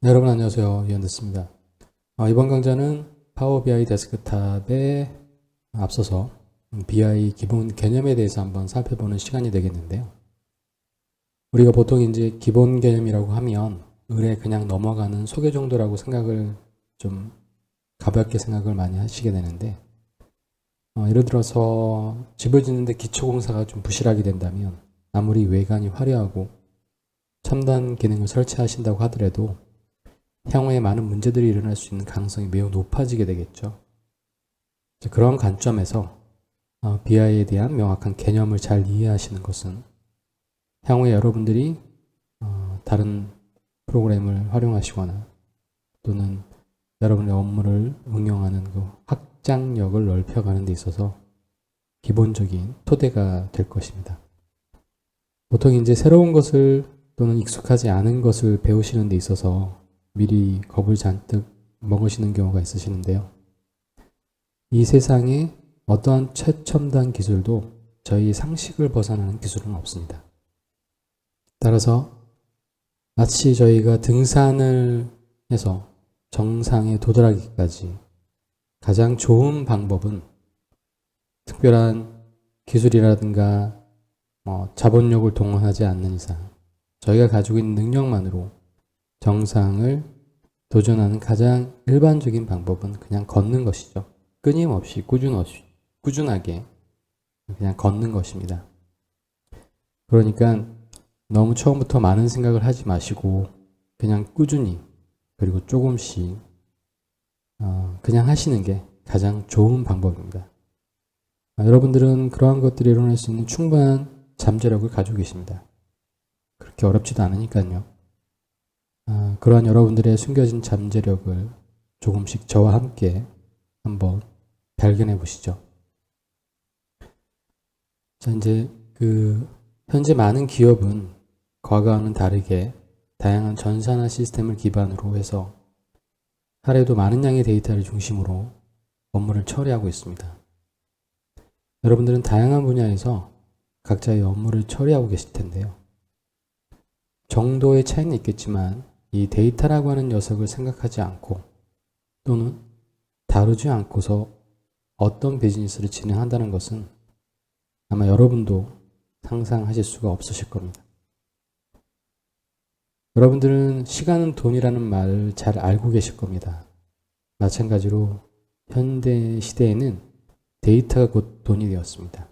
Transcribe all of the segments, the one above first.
네, 여러분 안녕하세요. 이현대입니다. 이번 강좌는 파워 BI 데스크탑에 앞서서 BI 기본 개념에 대해서 한번 살펴보는 시간이 되겠는데요. 우리가 보통 이제 기본 개념이라고 하면 을에 그냥 넘어가는 소개 정도라고 생각을 좀 가볍게 생각을 많이 하시게 되는데, 예를 들어서 집을 짓는데 기초공사가 좀 부실하게 된다면 아무리 외관이 화려하고 첨단 기능을 설치하신다고 하더라도 향후에 많은 문제들이 일어날 수 있는 가능성이 매우 높아지게 되겠죠. 그런 관점에서 BI에 대한 명확한 개념을 잘 이해하시는 것은 향후에 여러분들이 다른 프로그램을 활용하시거나 또는 여러분의 업무를 응용하는 그 확장력을 넓혀가는 데 있어서 기본적인 토대가 될 것입니다. 보통 이제 새로운 것을 또는 익숙하지 않은 것을 배우시는 데 있어서 미리 겁을 잔뜩 먹으시는 경우가 있으시는데요. 이 세상에 어떠한 최첨단 기술도 저희 상식을 벗어나는 기술은 없습니다. 따라서 마치 저희가 등산을 해서 정상에 도달하기까지 가장 좋은 방법은 특별한 기술이라든가 자본력을 동원하지 않는 이상 저희가 가지고 있는 능력만으로 정상을 도전하는 가장 일반적인 방법은 그냥 걷는 것이죠. 끊임없이 꾸준하게 그냥 걷는 것입니다. 그러니까 너무 처음부터 많은 생각을 하지 마시고 그냥 꾸준히 그리고 조금씩 그냥 하시는 게 가장 좋은 방법입니다. 여러분들은 그러한 것들이 일어날 수 있는 충분한 잠재력을 가지고 계십니다. 그렇게 어렵지도 않으니까요. 그러한 여러분들의 숨겨진 잠재력을 조금씩 저와 함께 한번 발견해 보시죠. 자, 이제 현재 많은 기업은 과거와는 다르게 다양한 전산화 시스템을 기반으로 해서 하루에도 많은 양의 데이터를 중심으로 업무를 처리하고 있습니다. 여러분들은 다양한 분야에서 각자의 업무를 처리하고 계실 텐데요. 정도의 차이는 있겠지만 이 데이터라고 하는 녀석을 생각하지 않고 또는 다루지 않고서 어떤 비즈니스를 진행한다는 것은 아마 여러분도 상상하실 수가 없으실 겁니다. 여러분들은 시간은 돈이라는 말을 잘 알고 계실 겁니다. 마찬가지로 현대 시대에는 데이터가 곧 돈이 되었습니다.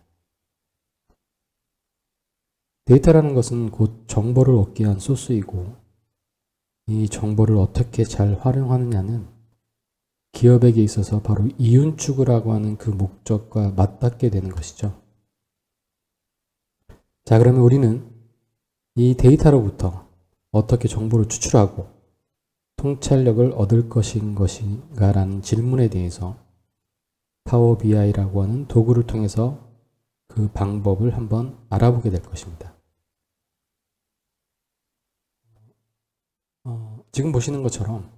데이터라는 것은 곧 정보를 얻기 위한 소스이고 이 정보를 어떻게 잘 활용하느냐는 기업에게 있어서 바로 이윤 추구라고 하는 그 목적과 맞닿게 되는 것이죠. 자, 그러면 우리는 이 데이터로부터 어떻게 정보를 추출하고 통찰력을 얻을 것인가 라는 질문에 대해서 파워 BI라고 하는 도구를 통해서 그 방법을 한번 알아보게 될 것입니다. 지금 보시는 것처럼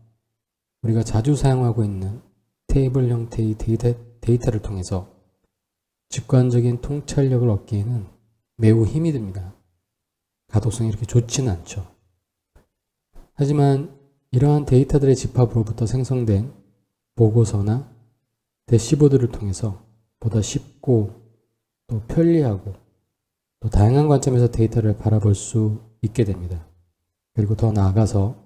우리가 자주 사용하고 있는 테이블 형태의 데이터를 통해서 직관적인 통찰력을 얻기에는 매우 힘이 듭니다. 가독성이 이렇게 좋지는 않죠. 하지만 이러한 데이터들의 집합으로부터 생성된 보고서나 대시보드를 통해서 보다 쉽고 또 편리하고 또 다양한 관점에서 데이터를 바라볼 수 있게 됩니다. 그리고 더 나아가서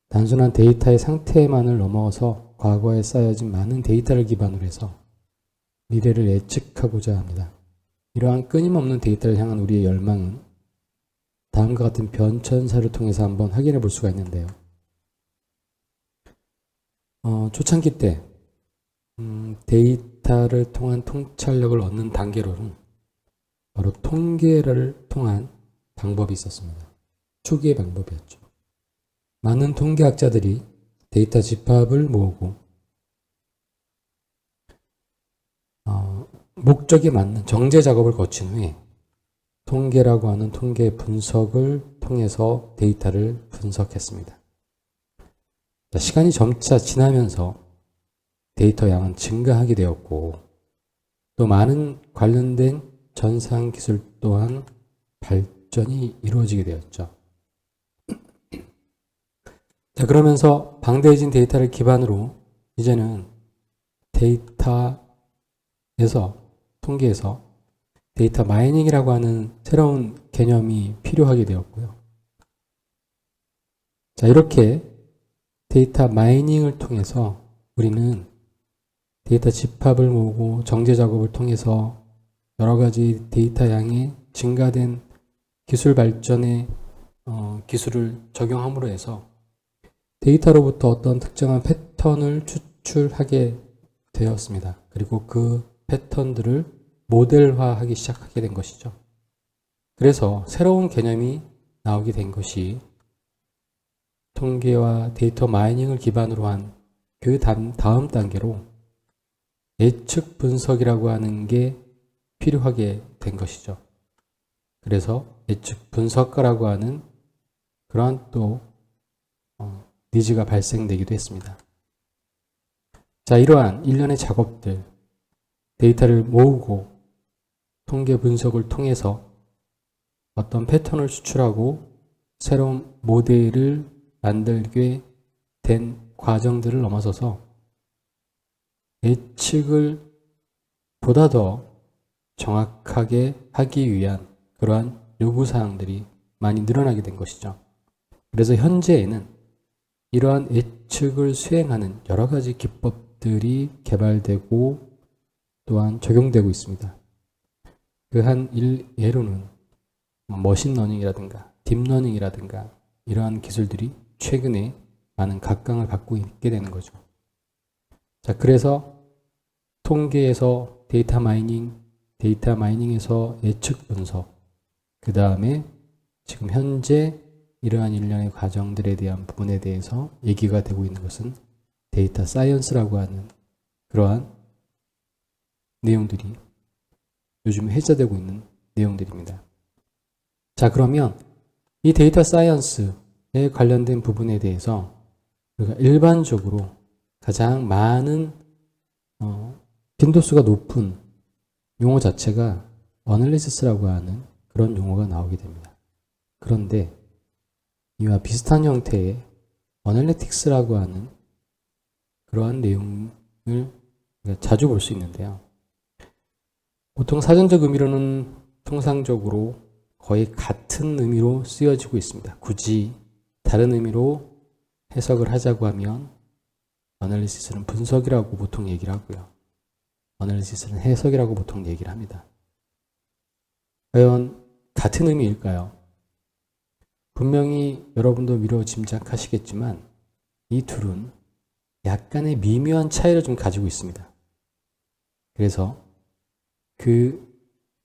단순한 데이터의 상태만을 넘어서 과거에 쌓여진 많은 데이터를 기반으로 해서 미래를 예측하고자 합니다. 이러한 끊임없는 데이터를 향한 우리의 열망은 다음과 같은 변천사를 통해서 한번 확인해 볼 수가 있는데요. 초창기 때 데이터를 통한 통찰력을 얻는 단계로는 바로 통계를 통한 방법이 있었습니다. 초기의 방법이었죠. 많은 통계학자들이 데이터 집합을 모으고 목적에 맞는 정제 작업을 거친 후에 통계라고 하는 통계 분석을 통해서 데이터를 분석했습니다. 시간이 점차 지나면서 데이터 양은 증가하게 되었고 또 많은 관련된 전산 기술 또한 발전이 이루어지게 되었죠. 자, 그러면서 방대해진 데이터를 기반으로 이제는 데이터에서, 통계에서 데이터 마이닝이라고 하는 새로운 개념이 필요하게 되었고요. 자, 이렇게 데이터 마이닝을 통해서 우리는 데이터 집합을 모으고 정제 작업을 통해서 여러 가지 데이터 양의 증가된 기술 발전의 기술을 적용함으로 해서 데이터로부터 어떤 특정한 패턴을 추출하게 되었습니다. 그리고 그 패턴들을 모델화하기 시작하게 된 것이죠. 그래서 새로운 개념이 나오게 된 것이 통계와 데이터 마이닝을 기반으로 한 그 다음 단계로 예측 분석이라고 하는 게 필요하게 된 것이죠. 그래서 예측 분석가라고 하는 그러한 또 니즈가 발생되기도 했습니다. 자, 이러한 일련의 작업들, 데이터를 모으고 통계 분석을 통해서 어떤 패턴을 추출하고 새로운 모델을 만들게 된 과정들을 넘어서서 예측을 보다 더 정확하게 하기 위한 그러한 요구사항들이 많이 늘어나게 된 것이죠. 그래서 현재에는 이러한 예측을 수행하는 여러 가지 기법들이 개발되고 또한 적용되고 있습니다. 그 한 예로는 머신러닝이라든가 딥러닝이라든가 이러한 기술들이 최근에 많은 각광을 받고 있게 되는 거죠. 자, 그래서 통계에서 데이터 마이닝에서 예측 분석, 그 다음에 지금 현재 이러한 일련의 과정들에 대한 부분에 대해서 얘기가 되고 있는 것은 데이터 사이언스라고 하는 그러한 내용들이 요즘 회자되고 있는 내용들입니다. 자, 그러면 이 데이터 사이언스에 관련된 부분에 대해서 우리가 일반적으로 가장 많은 빈도수가 높은 용어 자체가 어널리시스라고 하는 그런 용어가 나오게 됩니다. 그런데 이와 비슷한 형태의 어널리틱스라고 하는 그러한 내용을 자주 볼 수 있는데요. 보통 사전적 의미로는 통상적으로 거의 같은 의미로 쓰여지고 있습니다. 굳이 다른 의미로 해석을 하자고 하면 어널리시스는 분석이라고 보통 얘기를 하고요. 어널리시스는 해석이라고 보통 얘기를 합니다. 과연 같은 의미일까요? 분명히 여러분도 미뤄 짐작하시겠지만 이 둘은 약간의 미묘한 차이를 좀 가지고 있습니다. 그래서 그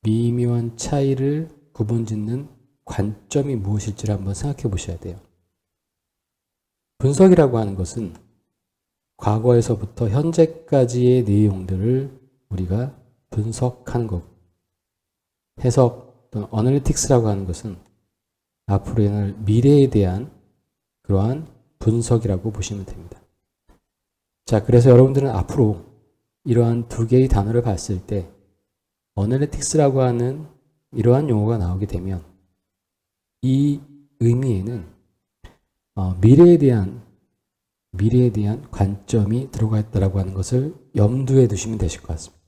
미묘한 차이를 구분짓는 관점이 무엇일지를 한번 생각해 보셔야 돼요. 분석이라고 하는 것은 과거에서부터 현재까지의 내용들을 우리가 분석하는 거고, 해석 또는 어널리틱스라고 하는 것은 앞으로 일어날 미래에 대한 그러한 분석이라고 보시면 됩니다. 자, 그래서 여러분들은 앞으로 이러한 두 개의 단어를 봤을 때 어널리틱스라고 하는 이러한 용어가 나오게 되면 이 의미에는 미래에 대한 관점이 들어가 있다고 하는 것을 염두에 두시면 되실 것 같습니다.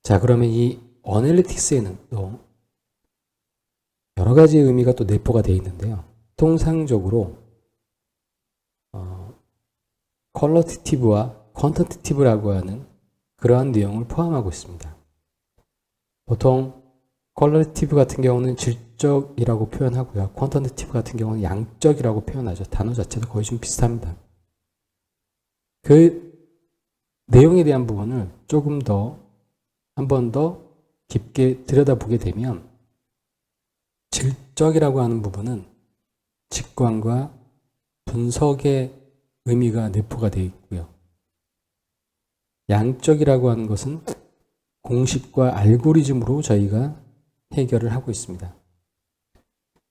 자, 그러면 이 어널리틱스에는 또 여러 가지 의미가 또 내포가 되어 있는데요. 통상적으로 퀄리티티브와 퀀티티브라고 하는 그러한 내용을 포함하고 있습니다. 보통 퀄리티티브 같은 경우는 질적이라고 표현하고요. 퀀티티브 같은 경우는 양적이라고 표현하죠. 단어 자체도 거의 좀 비슷합니다. 그 내용에 대한 부분을 조금 더 한 번 더 깊게 들여다보게 되면 질적이라고 하는 부분은 직관과 분석의 의미가 내포가 되어 있고요. 양적이라고 하는 것은 공식과 알고리즘으로 저희가 해결을 하고 있습니다.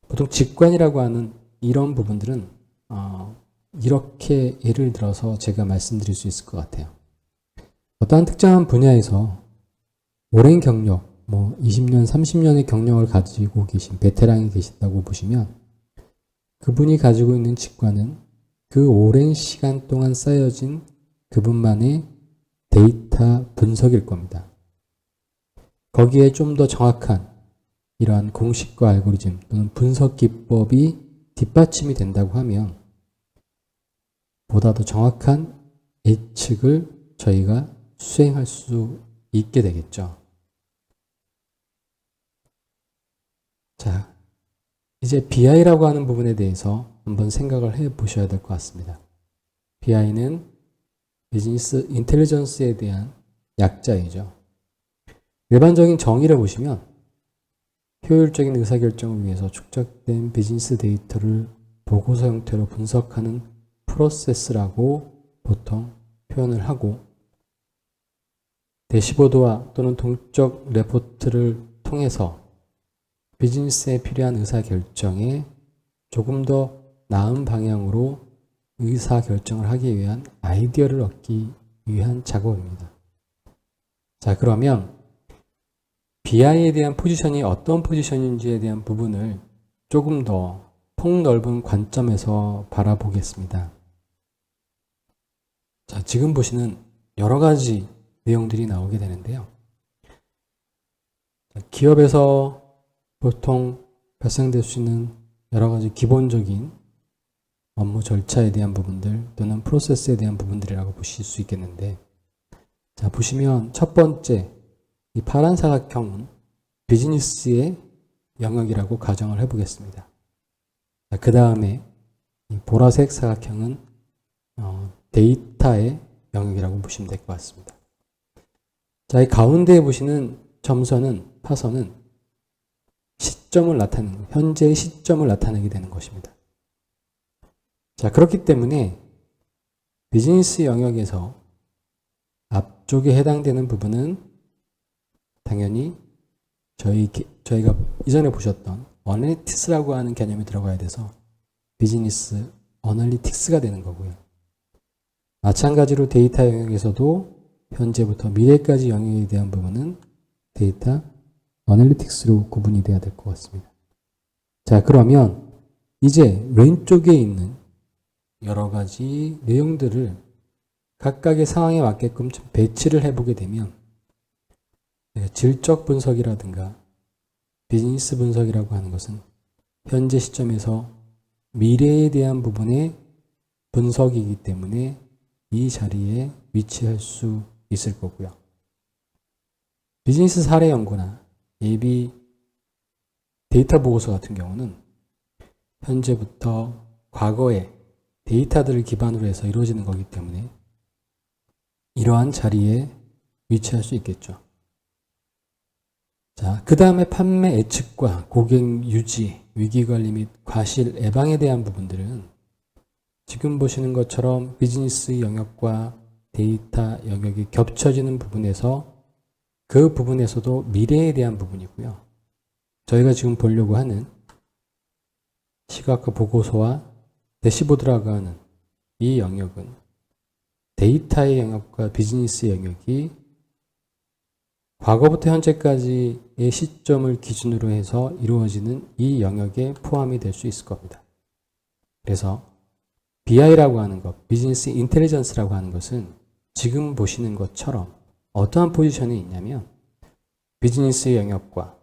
보통 직관이라고 하는 이런 부분들은 이렇게 예를 들어서 제가 말씀드릴 수 있을 것 같아요. 어떠한 특정한 분야에서 오랜 경력, 20년, 30년의 경력을 가지고 계신 베테랑이 계신다고 보시면 그분이 가지고 있는 직관은 그 오랜 시간 동안 쌓여진 그분만의 데이터 분석일 겁니다. 거기에 좀 더 정확한 이러한 공식과 알고리즘 또는 분석 기법이 뒷받침이 된다고 하면 보다 더 정확한 예측을 저희가 수행할 수 있게 되겠죠. 자, 이제 BI라고 하는 부분에 대해서 한번 생각을 해 보셔야 될 것 같습니다. BI는 비즈니스 인텔리전스에 대한 약자이죠. 일반적인 정의를 보시면 효율적인 의사결정을 위해서 축적된 비즈니스 데이터를 보고서 형태로 분석하는 프로세스라고 보통 표현을 하고, 대시보드와 또는 동적 레포트를 통해서 비즈니스에 필요한 의사결정에 조금 더 나은 방향으로 의사결정을 하기 위한 아이디어를 얻기 위한 작업입니다. 자, 그러면 BI에 대한 포지션이 어떤 포지션인지에 대한 부분을 조금 더 폭넓은 관점에서 바라보겠습니다. 자, 지금 보시는 여러 가지 내용들이 나오게 되는데요. 기업에서 보통 발생될 수 있는 여러 가지 기본적인 업무 절차에 대한 부분들 또는 프로세스에 대한 부분들이라고 보실 수 있겠는데, 자, 보시면 첫 번째 이 파란 사각형은 비즈니스의 영역이라고 가정을 해보겠습니다. 그 다음에 이 보라색 사각형은 데이터의 영역이라고 보시면 될 것 같습니다. 자, 이 가운데에 보시는 점선은, 파선은 시점을 나타내는, 현재의 시점을 나타내게 되는 것입니다. 자, 그렇기 때문에 비즈니스 영역에서 앞쪽에 해당되는 부분은 당연히 저희가 이전에 보셨던 어널리틱스라고 하는 개념이 들어가야 돼서 비즈니스 어널리틱스가 되는 거고요. 마찬가지로 데이터 영역에서도 현재부터 미래까지 영역에 대한 부분은 데이터 어널리틱스로 구분이 돼야 될 것 같습니다. 자, 그러면 이제 왼쪽에 있는 여러 가지 내용들을 각각의 상황에 맞게끔 좀 배치를 해보게 되면 질적 분석이라든가 비즈니스 분석이라고 하는 것은 현재 시점에서 미래에 대한 부분의 분석이기 때문에 이 자리에 위치할 수 있을 거고요. 비즈니스 사례 연구나 예비 데이터 보고서 같은 경우는 현재부터 과거의 데이터들을 기반으로 해서 이루어지는 거기 때문에 이러한 자리에 위치할 수 있겠죠. 자, 그 다음에 판매 예측과 고객 유지, 위기관리 및 과실 예방에 대한 부분들은 지금 보시는 것처럼 비즈니스 영역과 데이터 영역이 겹쳐지는 부분에서 그 부분에서도 미래에 대한 부분이고요. 저희가 지금 보려고 하는 시각화 보고서와 대시보드라고 하는 이 영역은 데이터의 영역과 비즈니스 영역이 과거부터 현재까지의 시점을 기준으로 해서 이루어지는 이 영역에 포함이 될 수 있을 겁니다. 그래서 BI라고 하는 것, 비즈니스 인텔리전스라고 하는 것은 지금 보시는 것처럼 어떠한 포지션에 있냐면 비즈니스 영역과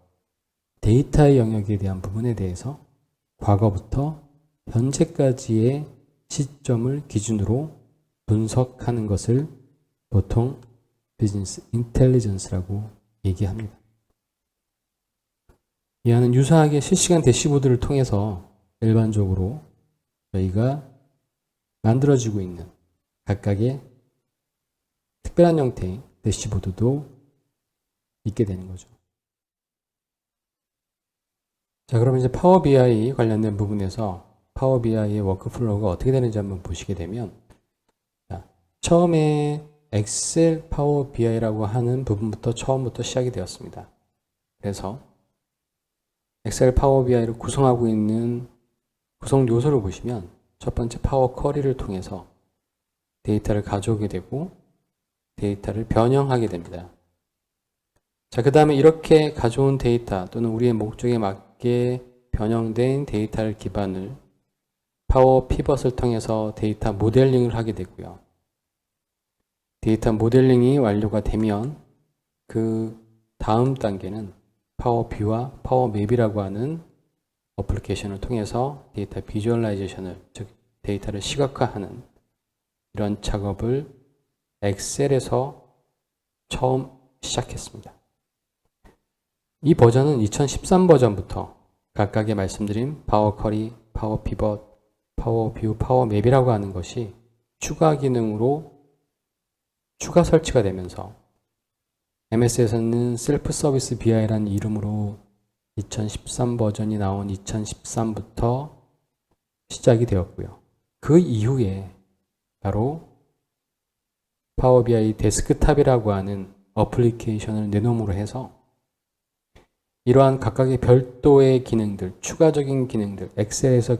데이터의 영역에 대한 부분에 대해서 과거부터 현재까지의 시점을 기준으로 분석하는 것을 보통 비즈니스 인텔리전스라고 얘기합니다. 이와는 유사하게 실시간 대시보드를 통해서 일반적으로 저희가 만들어지고 있는 각각의 특별한 형태의 대시보드도 있게 되는 거죠. 자, 그럼 이제 파워 BI 관련된 부분에서 파워 BI의 워크플로우가 어떻게 되는지 한번 보시게 되면, 자, 처음에 엑셀 파워 BI라고 하는 부분부터 처음부터 시작이 되었습니다. 그래서 엑셀 파워 BI를 구성하고 있는 구성 요소를 보시면 첫 번째 파워 쿼리를 통해서 데이터를 가져오게 되고 데이터를 변형하게 됩니다. 자, 그 다음에 이렇게 가져온 데이터 또는 우리의 목적에 맞게 변형된 데이터를 기반을 파워 피벗을 통해서 데이터 모델링을 하게 되고요. 데이터 모델링이 완료가 되면 그 다음 단계는 파워 뷰와 파워 맵이라고 하는 어플리케이션을 통해서 데이터 비주얼라이제이션을, 즉 데이터를 시각화하는 이런 작업을 엑셀에서 처음 시작했습니다. 이 버전은 2013 버전부터 각각의 말씀드린 파워 쿼리, 파워 피벗, 파워 뷰, 파워 맵이라고 하는 것이 추가 기능으로 추가 설치가 되면서 MS에서는 셀프 서비스 BI라는 이름으로 2013 버전이 나온 2013부터 시작이 되었고요. 그 이후에 바로 파워 BI 데스크탑이라고 하는 어플리케이션을 내놓음으로 해서 이러한 각각의 별도의 기능들, 추가적인 기능들, 엑셀에서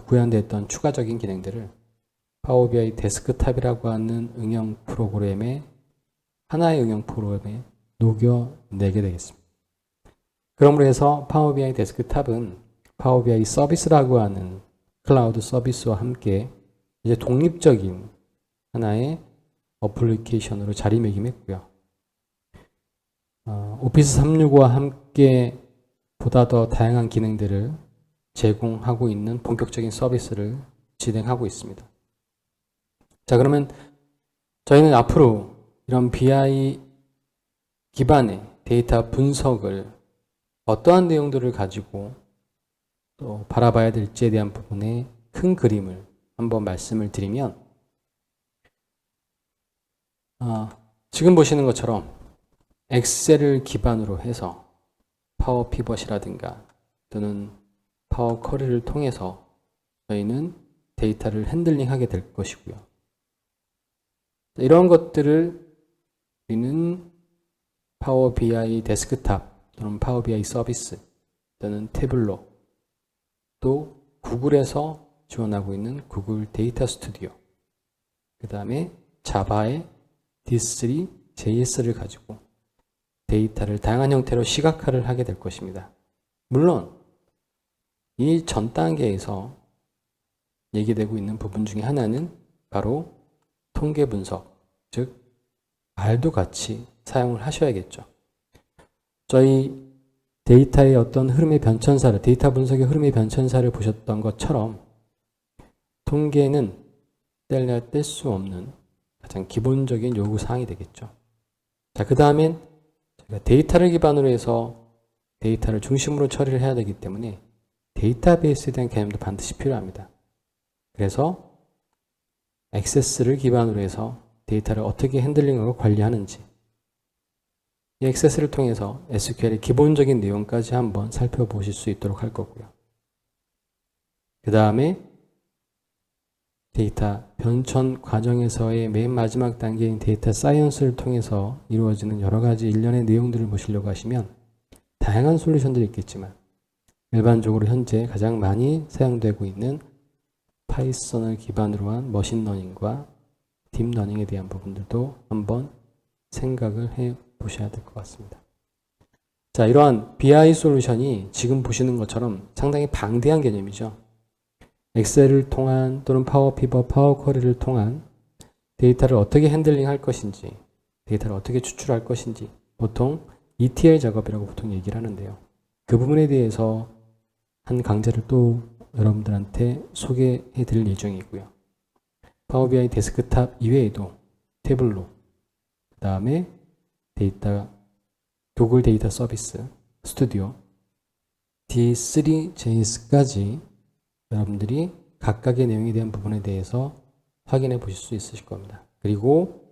구현됐던 추가적인 기능들을 파워 BI 데스크탑이라고 하는 응용 프로그램에 하나의 응용 프로그램에 녹여내게 되겠습니다. 그러므로 해서 파워 BI 데스크탑은 파워 BI 서비스라고 하는 클라우드 서비스와 함께 이제 독립적인 하나의 어플리케이션으로 자리매김했고요. 오피스 365와 함께 보다 더 다양한 기능들을 제공하고 있는 본격적인 서비스를 진행하고 있습니다. 자, 그러면 저희는 앞으로 이런 BI 기반의 데이터 분석을 어떠한 내용들을 가지고 또 바라봐야 될지에 대한 부분의 큰 그림을 한번 말씀을 드리면, 지금 보시는 것처럼 엑셀을 기반으로 해서 파워 피벗이라든가 또는 파워 쿼리를 통해서 저희는 데이터를 핸들링하게 될 것이고요. 이런 것들을 우리는 파워 BI 데스크탑 또는 파워 BI 서비스 또는 태블로, 또 구글에서 지원하고 있는 구글 데이터 스튜디오, 그 다음에 자바의 D3 JS를 가지고 데이터를 다양한 형태로 시각화를 하게 될 것입니다. 물론 이 전 단계에서 얘기되고 있는 부분 중에 하나는 바로 통계 분석, 즉 R도 같이 사용을 하셔야겠죠. 저희 데이터의 어떤 흐름의 변천사를, 데이터 분석의 흐름의 변천사를 보셨던 것처럼 통계는 뗄래야 뗄 수 없는 가장 기본적인 요구사항이 되겠죠. 자, 그 다음엔 데이터를 기반으로 해서 데이터를 중심으로 처리를 해야 되기 때문에 데이터베이스에 대한 개념도 반드시 필요합니다. 그래서 액세스를 기반으로 해서 데이터를 어떻게 핸들링하고 관리하는지, 이 액세스를 통해서 SQL의 기본적인 내용까지 한번 살펴보실 수 있도록 할 거고요. 그 다음에 데이터 변천 과정에서의 맨 마지막 단계인 데이터 사이언스를 통해서 이루어지는 여러 가지 일련의 내용들을 보시려고 하시면 다양한 솔루션들이 있겠지만 일반적으로 현재 가장 많이 사용되고 있는 파이썬을 기반으로 한 머신러닝과 딥러닝에 대한 부분들도 한번 생각을 해 보셔야 될 것 같습니다. 자, 이러한 BI 솔루션이 지금 보시는 것처럼 상당히 방대한 개념이죠. 엑셀을 통한 또는 파워 피벗, 파워 쿼리를 통한 데이터를 어떻게 핸들링 할 것인지, 데이터를 어떻게 추출할 것인지, 보통 ETL 작업이라고 보통 얘기를 하는데요. 그 부분에 대해서 한 강좌를 또 여러분들한테 소개해 드릴 예정이고요. 파워 BI 데스크탑 이외에도 태블로, 그 다음에 데이터, 구글 데이터 서비스, 스튜디오, D3JS까지 여러분들이 각각의 내용에 대한 부분에 대해서 확인해 보실 수 있으실 겁니다. 그리고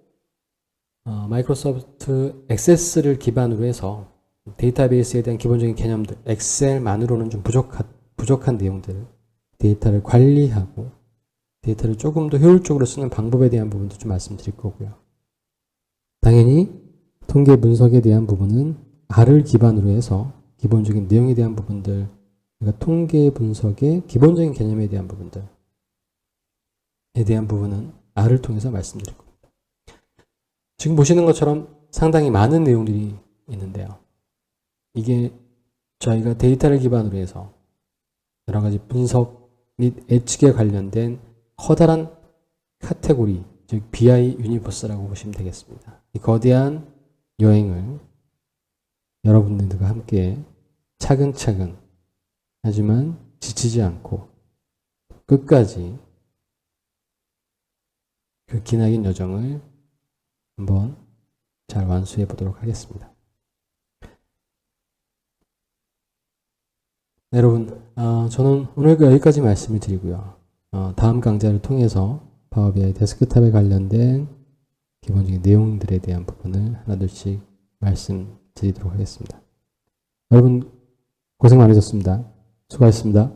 마이크로소프트 액세스를 기반으로 해서 데이터베이스에 대한 기본적인 개념들, 엑셀만으로는 좀 부족한 내용들, 데이터를 관리하고 데이터를 조금 더 효율적으로 쓰는 방법에 대한 부분도 좀 말씀드릴 거고요. 당연히 통계 분석에 대한 부분은 R을 기반으로 해서 기본적인 내용에 대한 부분들, 그러니까 통계 분석의 기본적인 개념에 대한 부분들에 대한 부분은 R을 통해서 말씀드릴 겁니다. 지금 보시는 것처럼 상당히 많은 내용들이 있는데요. 이게 저희가 데이터를 기반으로 해서 여러 가지 분석 및 예측에 관련된 커다란 카테고리, 즉 BI 유니버스라고 보시면 되겠습니다. 이 거대한 여행을 여러분들과 함께 차근차근 하지만 지치지 않고 끝까지 그 기나긴 여정을 한번 잘 완수해 보도록 하겠습니다. 네, 여러분, 저는 오늘 여기까지 말씀을 드리고요. 다음 강좌를 통해서 파워비아이 데스크탑에 관련된 기본적인 내용들에 대한 부분을 하나둘씩 말씀드리도록 하겠습니다. 여러분 고생 많으셨습니다. 수고하셨습니다.